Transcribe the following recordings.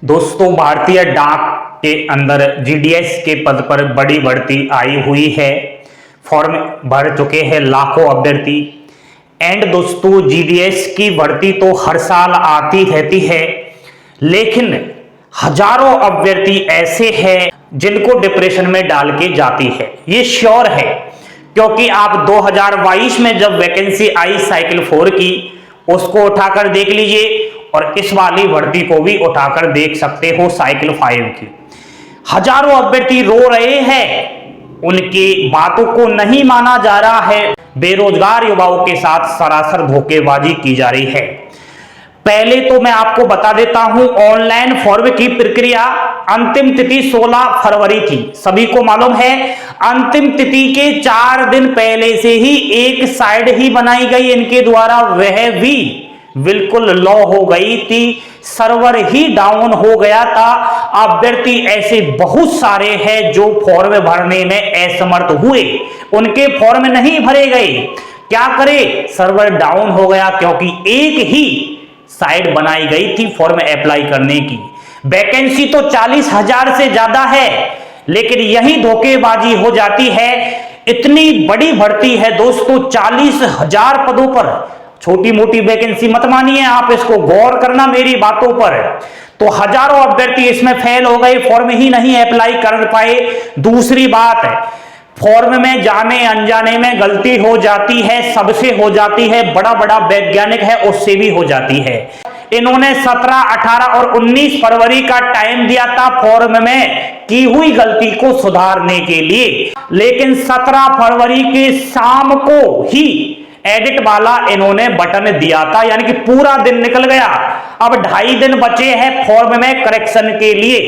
दोस्तों, भारतीय डाक के अंदर जीडीएस के पद पर बड़ी भर्ती आई हुई है। फॉर्म भर चुके हैं लाखों अभ्यर्थी। एंड दोस्तों, जीडीएस की भर्ती तो हर साल आती रहती है, लेकिन हजारों अभ्यर्थी ऐसे हैं जिनको डिप्रेशन में डाल के जाती है। ये श्योर है, क्योंकि आप 2022 में जब वैकेंसी आई साइकिल 4 की, उसको उठाकर देख लीजिए और इस वाली भर्ती को भी उठाकर देख सकते हो साइकिल 5 की। हजारों अभ्यर्थी रो रहे हैं, उनकी बातों को नहीं माना जा रहा है। बेरोजगार युवाओं के साथ सरासर धोखेबाजी की जा रही है। पहले तो मैं आपको बता देता हूं, ऑनलाइन फॉर्म की प्रक्रिया अंतिम तिथि 16 फरवरी थी। सभी को मालूम है, अंतिम तिथि के 4 दिन पहले से ही एक साइड ही बनाई गई इनके द्वारा, वह भी बिल्कुल लो हो गई थी, सर्वर ही डाउन हो गया था। अभ्यर्थी ऐसे बहुत सारे हैं जो फॉर्म भरने में असमर्थ हुए, उनके फॉर्म नहीं भरे गए। क्या करे, सर्वर डाउन हो गया, क्योंकि एक ही साइट बनाई गई थी फॉर्म अप्लाई करने की। वैकेंसी तो 40,000 से ज्यादा है, लेकिन यही धोखेबाजी हो जाती है। इतनी बड़ी भर्ती है दोस्तों, 40,000 पदों पर। छोटी मोटी वैकेंसी मत मानिए आप, इसको गौर करना मेरी बातों पर। तो हजारों अभ्यर्थी इसमें फेल हो गए, फॉर्म ही नहीं अप्लाई कर पाए। दूसरी बात है, फॉर्म में जाने अनजाने में गलती हो जाती है, सबसे हो जाती है। बड़ा बड़ा वैज्ञानिक है, उससे भी हो जाती है। इन्होंने 17, 18 और 19 फरवरी का टाइम दिया था फॉर्म में की हुई गलती को सुधारने के लिए, लेकिन 17 फरवरी के शाम को ही एडिट वाला इन्होंने बटन दिया था, यानी कि पूरा दिन निकल गया। अब 2.5 दिन बचे हैं फॉर्म में करेक्शन के लिए।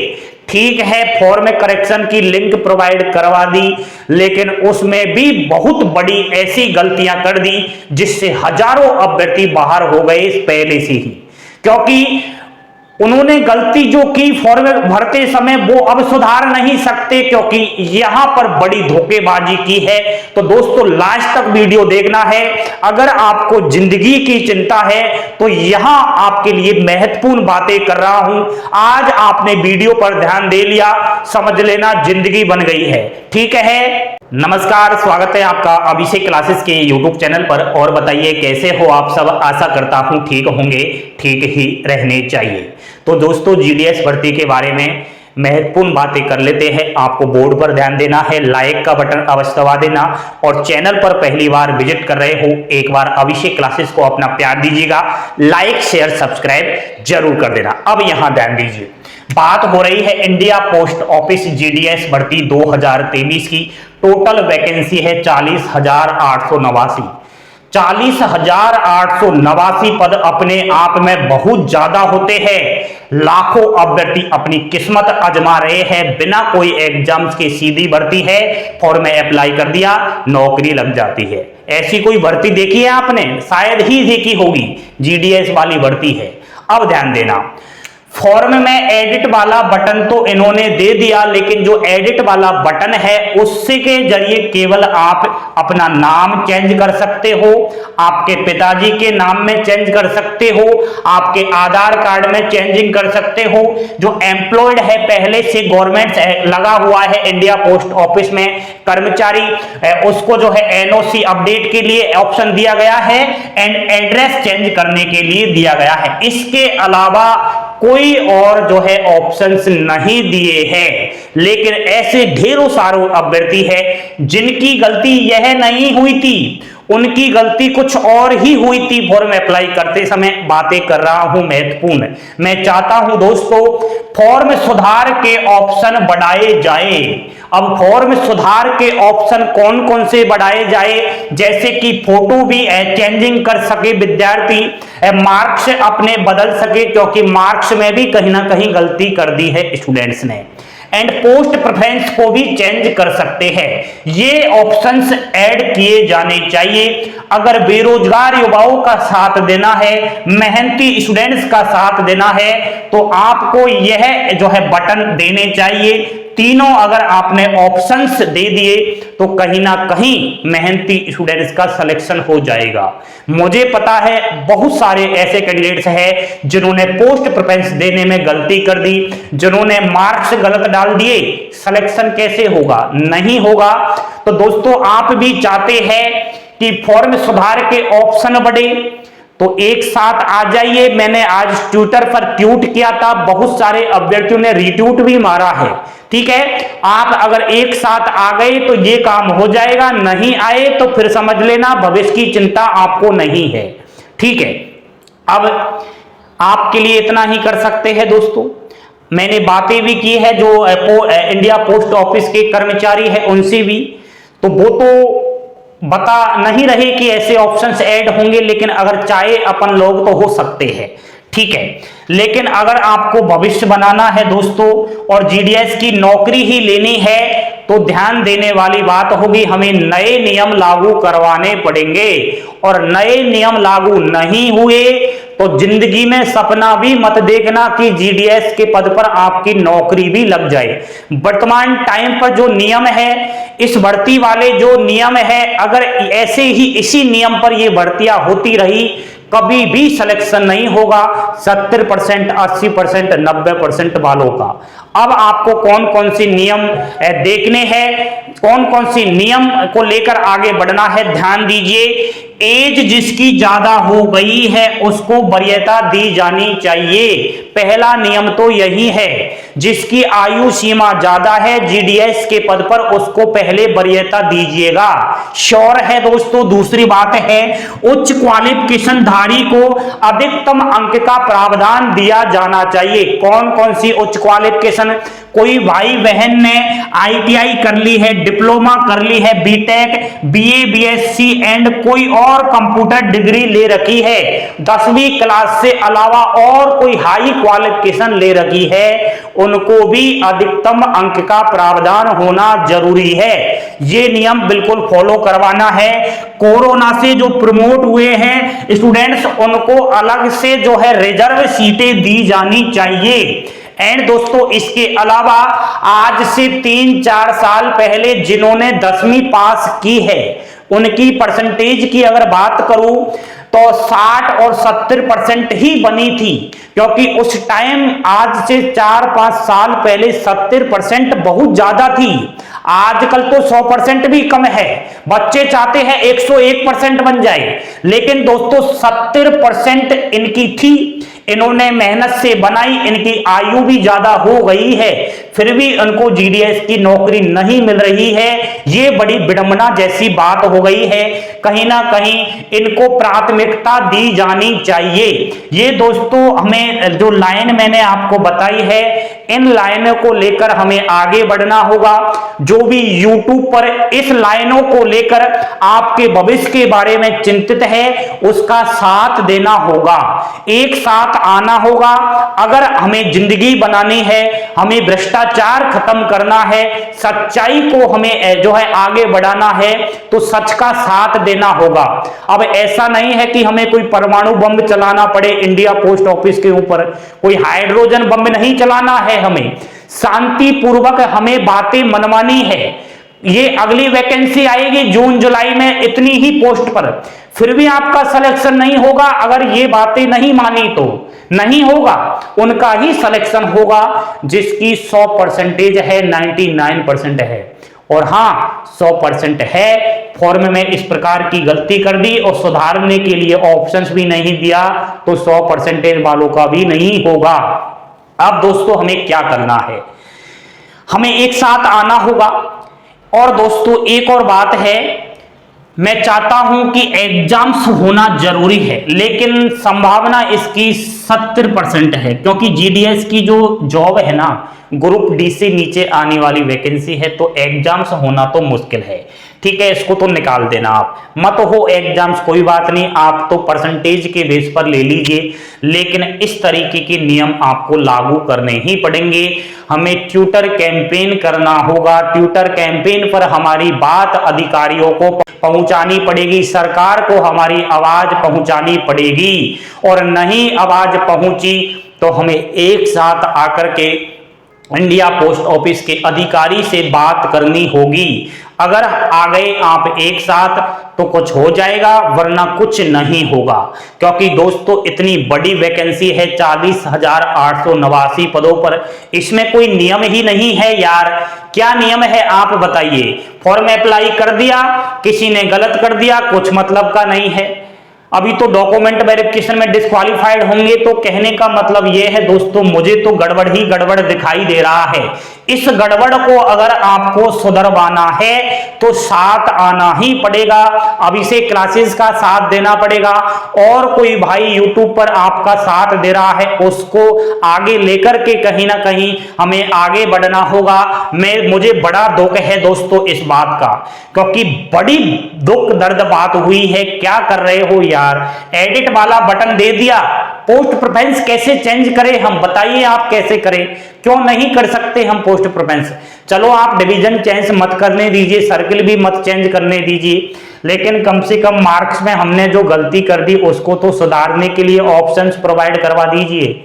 ठीक है, फॉर्म में करेक्शन की लिंक प्रोवाइड करवा दी, लेकिन उसमें भी बहुत बड़ी ऐसी गलतियां कर दी जिससे हजारों अभ्यर्थी बाहर हो गए पहले से ही। क्योंकि उन्होंने गलती जो की फॉर्म भरते समय, वो अब सुधार नहीं सकते, क्योंकि यहां पर बड़ी धोखेबाजी की है। तो दोस्तों, लास्ट तक वीडियो देखना है। अगर आपको जिंदगी की चिंता है तो यहां आपके लिए महत्वपूर्ण बातें कर रहा हूं। आज आपने वीडियो पर ध्यान दे लिया, समझ लेना जिंदगी बन गई है। ठीक है, नमस्कार, स्वागत है आपका अभिषेक क्लासेस के यूट्यूब चैनल पर। और बताइए कैसे हो आप सब। आशा करता हूं ठीक होंगे, ठीक ही रहने चाहिए। तो दोस्तों, जीडीएस भर्ती के बारे में महत्वपूर्ण बातें कर लेते हैं। आपको बोर्ड पर ध्यान देना है, लाइक का बटन अवश्य दबा देना, और चैनल पर पहली बार विजिट कर रहे हो, एक बार अभिषेक क्लासेस को अपना प्यार दीजिएगा। लाइक, शेयर, सब्सक्राइब जरूर कर देना। अब यहां ध्यान दीजिए, बात हो रही है इंडिया पोस्ट ऑफिस जीडीएस भर्ती 2023 की। टोटल वैकेंसी है 40,889। 40,889 पद अपने आप में बहुत ज्यादा होते हैं। लाखों अभ्यर्थी अपनी किस्मत आजमा रहे हैं, बिना कोई एग्जाम्स के सीधी भर्ती है, फॉर्म में अप्लाई कर दिया, नौकरी लग जाती है। ऐसी कोई भर्ती देखी है आपने? शायद ही देखी होगी, जीडीएस वाली भर्ती है। अब ध्यान देना, फॉर्म में एडिट वाला बटन तो इन्होंने दे दिया, लेकिन जो एडिट वाला बटन है उससे के जरिए केवल आप अपना नाम चेंज कर सकते हो, आपके पिताजी के नाम में चेंज कर सकते हो, आपके आधार कार्ड में चेंजिंग कर सकते हो। जो एम्प्लॉयड है, पहले से गवर्नमेंट लगा हुआ है इंडिया पोस्ट ऑफिस में कर्मचारी, उसको जो है एनओसी अपडेट के लिए ऑप्शन दिया गया है, एंड एड्रेस चेंज करने के लिए दिया गया है। इसके अलावा कोई और जो है ऑप्शंस नहीं दिए हैं। लेकिन ऐसे ढेरों सारे अभ्यर्थी हैं जिनकी गलती यह नहीं हुई थी, उनकी गलती कुछ और ही हुई थी। फॉर्म अप्लाई करते समय बातें कर रहा हूं महत्वपूर्ण। मैं चाहता हूं दोस्तों, फॉर्म सुधार के ऑप्शन बढ़ाए जाए। अब फॉर्म सुधार के ऑप्शन कौन कौन से बढ़ाए जाए, जैसे कि फोटो भी चेंजिंग कर सके विद्यार्थी, मार्क्स अपने बदल सके, क्योंकि मार्क्स में भी कहीं ना कहीं गलती कर दी है स्टूडेंट्स ने, एंड पोस्ट प्रेफरेंस को भी चेंज कर सकते हैं। ये ऑप्शंस ऐड किए जाने चाहिए। अगर बेरोजगार युवाओं का साथ देना है, मेहनती स्टूडेंट्स का साथ देना है, तो आपको यह जो है बटन देने चाहिए। तीनों अगर आपने ऑप्शंस दे दिए तो कहीं ना कहीं मेहनती स्टूडेंट्स का सिलेक्शन हो जाएगा। मुझे पता है बहुत सारे ऐसे कैंडिडेट्स हैं जिन्होंने पोस्ट प्रेफरेंस देने में गलती कर दी, जिन्होंने मार्क्स गलत डाल दिए, सिलेक्शन कैसे होगा? नहीं होगा। तो दोस्तों आप भी चाहते हैं कि फॉर्म सुधार के ऑप्शन बढ़े तो एक साथ आ जाइए। मैंने आज ट्विटर पर ट्वीट किया था, बहुत सारे अभ्यर्थियों ने रीट्वीट भी मारा है। ठीक है, आप अगर एक साथ आ गए तो ये काम हो जाएगा, नहीं आए तो फिर समझ लेना भविष्य की चिंता आपको नहीं है। ठीक है, अब आपके लिए इतना ही कर सकते हैं दोस्तों। मैंने बातें भी की है जो इंडिया पोस्ट ऑफिस के कर्मचारी है उनसे भी, तो वो तो बता नहीं रहे कि ऐसे ऑप्शंस ऐड होंगे, लेकिन अगर चाहे अपन लोग तो हो सकते हैं। ठीक है, लेकिन अगर आपको भविष्य बनाना है दोस्तों और जीडीएस की नौकरी ही लेनी है तो ध्यान देने वाली बात होगी, हमें नए नियम लागू करवाने पड़ेंगे। और नए नियम लागू नहीं हुए तो जिंदगी में सपना भी मत देखना कि जीडीएस के पद पर आपकी नौकरी भी लग जाए। वर्तमान टाइम पर जो नियम है, इस भर्ती वाले जो नियम है, अगर ऐसे ही इसी नियम पर ये भर्तियां होती रही कभी भी सिलेक्शन नहीं होगा 70%, 80%, 90% वालों का। अब आपको कौन कौन सी नियम देखने हैं, कौन कौन सी नियम को लेकर आगे बढ़ना है, ध्यान दीजिए। एज जिसकी ज्यादा हो गई है उसको वरीयता दी जानी चाहिए। पहला नियम तो यही है, जिसकी आयु सीमा ज्यादा है जीडीएस के पद पर उसको पहले वरीयता दीजिएगा। श्योर है दोस्तों। दूसरी बात है, उच्च क्वालिफिकेशन धारी को अधिकतम अंक का प्रावधान दिया जाना चाहिए। कौन कौन सी उच्च क्वालिफिकेशन? कोई भाई बहन ने आईटीआई कर ली है, डिप्लोमा कर ली है, बीटेक, बीए, बीएससी एंड कोई और कंप्यूटर डिग्री ले रखी है, 10वीं क्लास से अलावा और कोई हाई क्वालिफिकेशन ले रखी है, उनको भी अधिकतम अंक का प्रावधान होना जरूरी है। ये नियम बिल्कुल फॉलो करवाना है। कोरोना से जो प्रमोट हुए हैं स्टूडेंट्स, उनको अलग से जो है रिजर्व सीटें दी जानी चाहिए। एंड दोस्तों इसके अलावा आज से 3-4 साल पहले जिन्होंने 10वीं पास की है उनकी परसेंटेज की अगर बात करूं तो 60 और 70% ही बनी थी, क्योंकि उस टाइम आज से 4-5 साल पहले 70% बहुत ज्यादा थी। आजकल तो 100% भी कम है। बच्चे चाहते हैं 101% बन जाए, लेकिन दोस्तों 70% इनकी थी, इन्होंने मेहनत से बनाई, इनकी आयु भी ज्यादा हो गई है, फिर भी इनको जीडीएस की नौकरी नहीं मिल रही है। ये बड़ी विडंबना जैसी बात हो गई है। कहीं ना कहीं इनको प्राथमिकता दी जानी चाहिए। ये दोस्तों हमें जो लाइन मैंने आपको बताई है, इन लाइनों को लेकर हमें आगे बढ़ना होगा। जो भी यूट्यूब पर इस लाइनों को लेकर आपके भविष्य के बारे में चिंतित है उसका साथ देना होगा, एक साथ आना होगा। अगर हमें जिंदगी बनानी है, हमें भ्रष्टाचार खत्म करना है, सच्चाई को हमें जो है आगे बढ़ाना है, तो सच का साथ देना होगा। अब ऐसा नहीं है कि हमें कोई परमाणु बम चलाना पड़े इंडिया पोस्ट ऑफिस के ऊपर, कोई हाइड्रोजन बम नहीं चलाना है। हमें शांतिपूर्वक हमें बातें मनवानी है। ये अगली वैकेंसी आएगी जून जुलाई में इतनी ही पोस्ट पर, फिर भी आपका सिलेक्शन नहीं होगा अगर ये बातें नहीं मानी तो नहीं होगा। उनका ही सिलेक्शन होगा जिसकी 100% है, 99% है। और हाँ 100% है, फॉर्म में इस प्रकार की गलती कर दी और सुधारने के लिए ऑप्शंस भी नहीं दिया तो 100% वालों का भी नहीं होगा। अब दोस्तों हमें क्या करना है, हमें एक साथ आना होगा। और दोस्तों एक और बात है, मैं चाहता हूं कि एग्जाम्स होना जरूरी है, लेकिन संभावना इसकी 70% है, क्योंकि जीडीएस की जो जॉब है ना, ग्रुप डी से नीचे आने वाली वैकेंसी है, तो एग्जाम्स होना तो मुश्किल है। ठीक है, इसको तो निकाल देना, आप मत हो एग्जाम्स, कोई बात नहीं, आप तो परसेंटेज के बेस पर ले लीजिए, लेकिन इस तरीके के नियम आपको लागू करने ही पड़ेंगे। हमें ट्विटर कैंपेन करना होगा, ट्विटर कैंपेन पर हमारी बात अधिकारियों को पहुंचानी पड़ेगी, सरकार को हमारी आवाज पहुंचानी पड़ेगी। और नहीं आवाज पहुंची तो हमें एक साथ आकर के इंडिया पोस्ट ऑफिस के अधिकारी से बात करनी होगी। अगर आ गए आप एक साथ तो कुछ हो जाएगा, वरना कुछ नहीं होगा। क्योंकि दोस्तों इतनी बड़ी वैकेंसी है 40,889 पदों पर, इसमें कोई नियम ही नहीं है यार। क्या नियम है आप बताइए। फॉर्म अप्लाई कर दिया, किसी ने गलत कर दिया, कुछ मतलब का नहीं है। अभी तो डॉक्यूमेंट वेरिफिकेशन में डिस्क्वालीफाइड होंगे, तो कहने का मतलब यह है दोस्तों, मुझे तो गड़बड़ ही गड़बड़ दिखाई दे रहा है। इस गड़बड़ को अगर आपको सुधरवाना है तो साथ आना ही पड़ेगा, अभिषेक क्लासेस का साथ देना पड़ेगा। और कोई भाई यूट्यूब पर आपका साथ दे रहा है, उसको आगे लेकर के कहीं ना कहीं हमें आगे बढ़ना होगा। मुझे बड़ा दुख है दोस्तों इस बात का, क्योंकि बड़ी दुख दर्द बात हुई है। क्या कर रहे हो यार, एडिट वाला बटन दे दिया, पोस्ट प्रेफरेंस कैसे चेंज करें हम, बताइए आप कैसे करें, क्यों नहीं कर सकते हम पोस्ट प्रेफरेंस। चलो आप डिवीजन चेंज मत करने दीजिए, सर्किल भी मत चेंज करने दीजिए, लेकिन कम से कम मार्क्स में हमने जो गलती कर दी उसको तो सुधारने के लिए ऑप्शंस प्रोवाइड करवा दीजिए।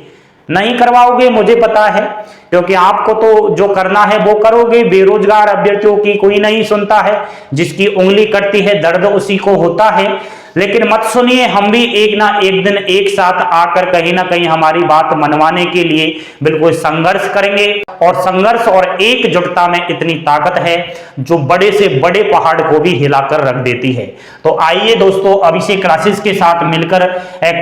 नहीं करवाओगे मुझे पता है, क्योंकि आपको तो जो करना है वो करोगे। बेरोजगार अभ्यर्थियों की कोई नहीं सुनता है, जिसकी उंगली कटती है दर्द उसी को होता है। लेकिन मत सुनिए, हम भी एक ना एक दिन एक साथ आकर कहीं ना कहीं हमारी बात मनवाने के लिए बिल्कुल संघर्ष करेंगे। और संघर्ष और एकजुटता में इतनी ताकत है जो बड़े से बड़े पहाड़ को भी हिलाकर रख देती है। तो आइए दोस्तों, अभिषेक क्लासेस के साथ मिलकर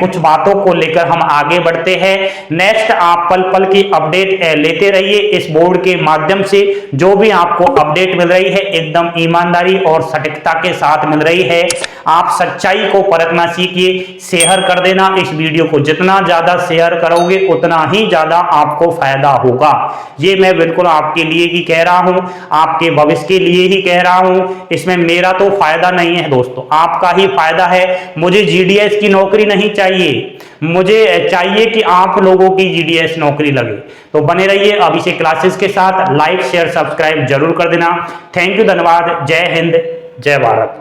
कुछ बातों को लेकर हम आगे बढ़ते हैं। नेक्स्ट आप पल पल की अपडेट लेते रहिए इस बोर्ड के माध्यम से। जो भी आपको अपडेट मिल रही है एकदम ईमानदारी और सटीकता के साथ मिल रही है। आप सच्चाई को परखना सीखिए, शेयर कर देना इस वीडियो को। जितना ज्यादा शेयर करोगे उतना ही ज्यादा आपको फायदा होगा। ये मैं बिल्कुल आपके लिए ही कह रहा हूं, आपके भविष्य के लिए ही कह रहा हूं। इसमें मेरा तो फायदा नहीं है दोस्तों, आपका ही फायदा है। मुझे जीडीएस की नौकरी नहीं चाहिए, मुझे चाहिए कि आप लोगों की जीडीएस नौकरी लगे। तो बने रहिए अभिषेक क्लासेस के साथ, लाइक शेयर सब्सक्राइब जरूर कर देना। थैंक यू, धन्यवाद। जय हिंद, जय भारत।